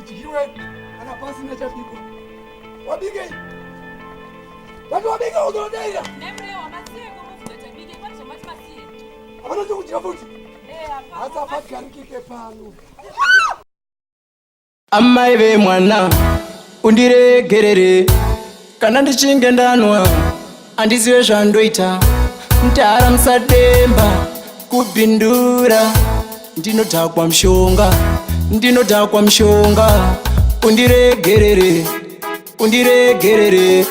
chichiwe ana pasi na chapiko wabige watu wabige uzodeira nemre wa masie kwa mfuta chabige kwa so mati masie abana zo kuchira futi hapa hata fati karikike pano amaive mwana undiregerere kana ndichinge ndanwa andizive zvandoita ndara musademba kubhindura ndinodhakwa mushonga ndinodhakwa mushonga undiregerere undiregerere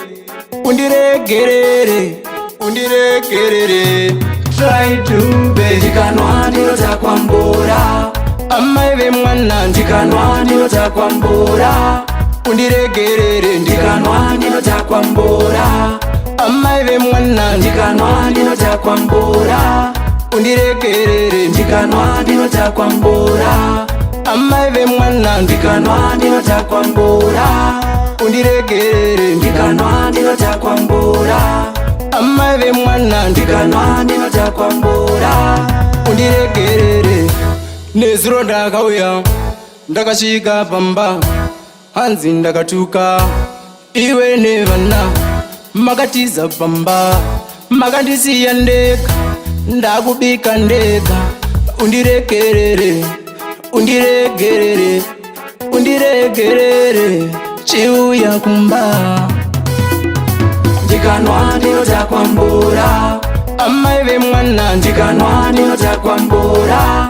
undiregerere undiregerere try to be ndikanwa ndinodhakwa mbura amaive mwana ndikanwa ndinodhakwa mbura undiregerere ndikanwa ndinodhakwa mbura amaive mwana ndikanwa ndinodhakwa mbura undiregerere ndikanwa ndinodhakwa mbura amaive mwana ndikanwa ndinodhakwa mbura undiregerere ndikanwa ndinodhakwa mbura amaive mwana ndikanwa ndinodhakwa mbura undiregerere nezuro ndakauya ndakasvika pamba hanzi ndakatuka iwe nevana makatiza pamba makandisiya ndega ndakubika ndega undiregerere undiregerere undiregerere chiuya kumba ndikanwa ndinodhakwa mbura amaive mwana ndikanwa ndinodhakwa mbura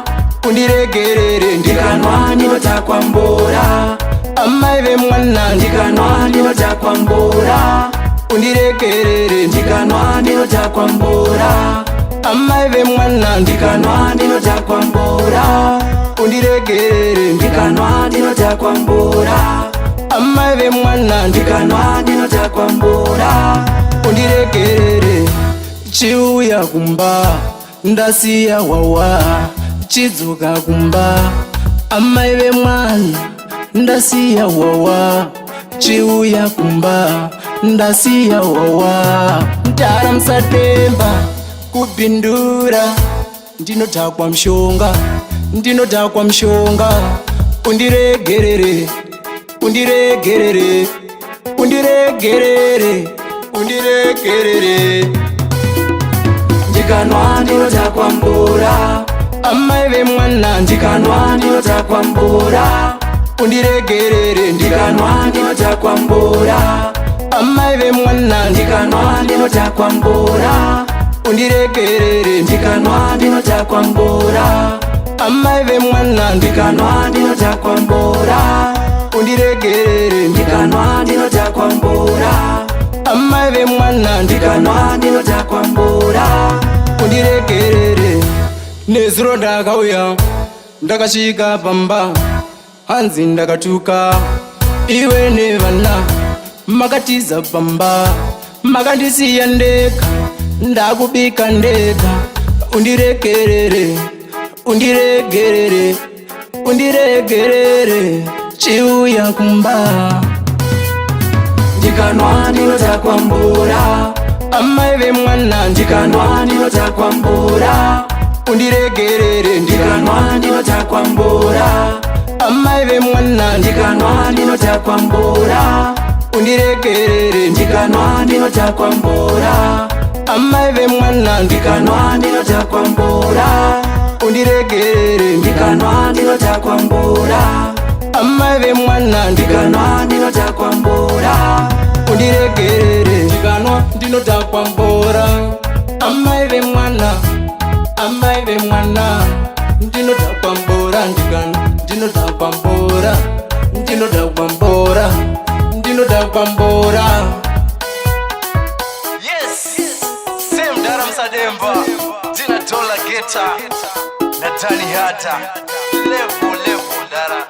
undiregerere ndikanwa ndinodhakwa mbura amaive mwana ndikanwa ndinodhakwa mbura undiregerere ndikanwa ndinodhakwa mbura amaive mwana ndikanwa ndinodhakwa mbura undiregerere ndikanwa ndinodhakwa mbura amaive mwana ndikanwa ndinodhakwa mbura undiregerere chiuya kumba ndasiya wawa chidzoka kumba amaive mwana ndasiya wawa chiuya kumba ndasiya wawa ndara musademba kubhindura ndinodhakwa mushonga ndinodhakwa mushonga undiregerere undiregerere undiregerere undiregerere ndikanwa ndinodhakwa mbura amaive mwana ndikanwa ndinodhakwa mbura undiregerere ndikanwa ndinodhakwa mbura amaive mwana ndikanwa ndinodhakwa mbura undiregerere ndikanwa ndinodhakwa mbura amaive mwana ndikanwa ndinodhakwa mbura undiregerere ndikanwa ndinodhakwa mbura amaive mwana ndikanwa ndinodhakwa mbura undiregerere nezuro ndakauya ndakasvika pamba hanzi ndakatuka iwe nevana makatiza pamba makandisiya ndega ndakubika ndega undiregerere undiregerere undiregerere chiuya kumba ndikanwa ndinodhakwa mbura amaive mwana ndikanwa ndinodhakwa mbura undiregerere ndikanwa ndinodhakwa mbura amaive mwana ndikanwa ndinodhakwa mbura undiregerere ndikanwa ndinodhakwa mbura amaive mwana ndikanwa ndinodhakwa mbura undiregerere ndikanwa ndinodhakwa mbura amaive mwana ndikanwa ndinodhakwa mbura undiregerere ndikanwa ndinodhakwa mbura amaive mwana amaive mwana ndinodhakwa mbura ndikanwa ndinodhakwa mbura ndinodhakwa mbura ndinodhakwa mbura. Yes, same Dara Musademba, Dina Dola Geta, Natani Hata, level Dara.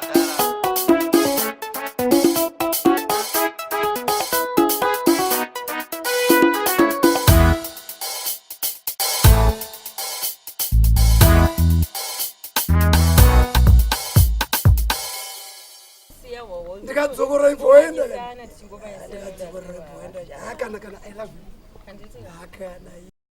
ndikadzokora ipoenda ndikadzokora ipoenda kana I love you.